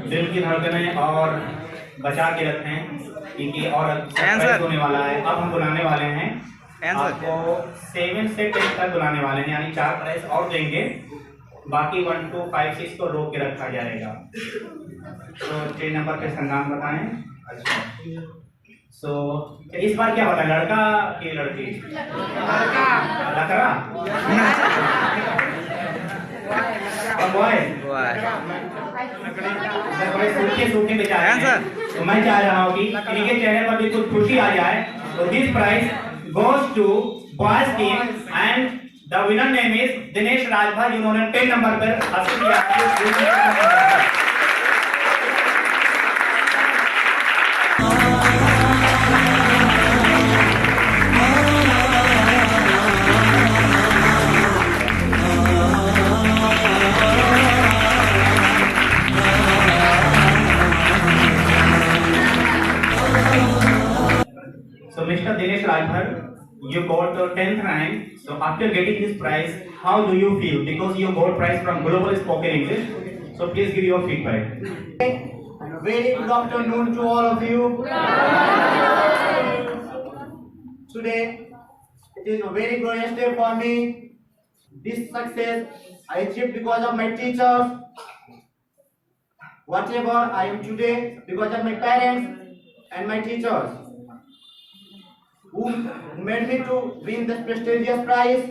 दिल की धड़कनें और बचा के रखें क्योंकि और सरप्राइज होने वाला है। अब हम बुलाने वाले हैं आपको 7 से 10 तक बुलाने वाले हैं, यानी 4 प्राइज और देंगे, बाकी 1 2 5 6 को रोक के रखा जाएगा। तो 6 नंबर के संनाम बताएं। अच्छा, सो इस बार क्या होता है, लड़का की लड़की? लड़का बॉय। बड़े सूखे बेचारे हैं, तो मैं चाह रहा हूँ कि इनके चेहरे पर भी कुछ खुशी आ जाए। तो this prize goes to boys team and the winner name is Dinesh Rajbhar, जिन्होंने 10 नंबर पर हासिल किया। So Mr. Dinesh Rajbhar, you got the 10th rank. So after getting this prize, how do you feel? Because you got prize from Global Spoken English. So please give your feedback. Very good afternoon to all of you. Today it is a very glorious day for me. This success I achieved because of my teachers. Whatever I am today because of my parents and my teachers, who made me to win this prestigious prize.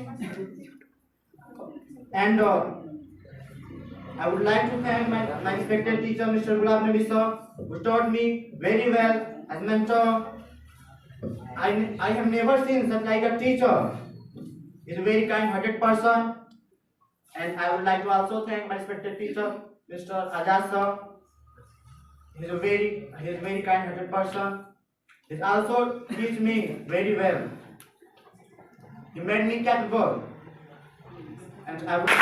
And I would like to thank my respected teacher, Mr.Ghulam Nabi sir, who taught me very well as mentor. I have never seen such like a teacher. He is a very kind-hearted person. And I would like to also thank my respected teacher, Mr. Ajaz sir. He is a very kind-hearted person. He also teach me very well. He made me capable, and I would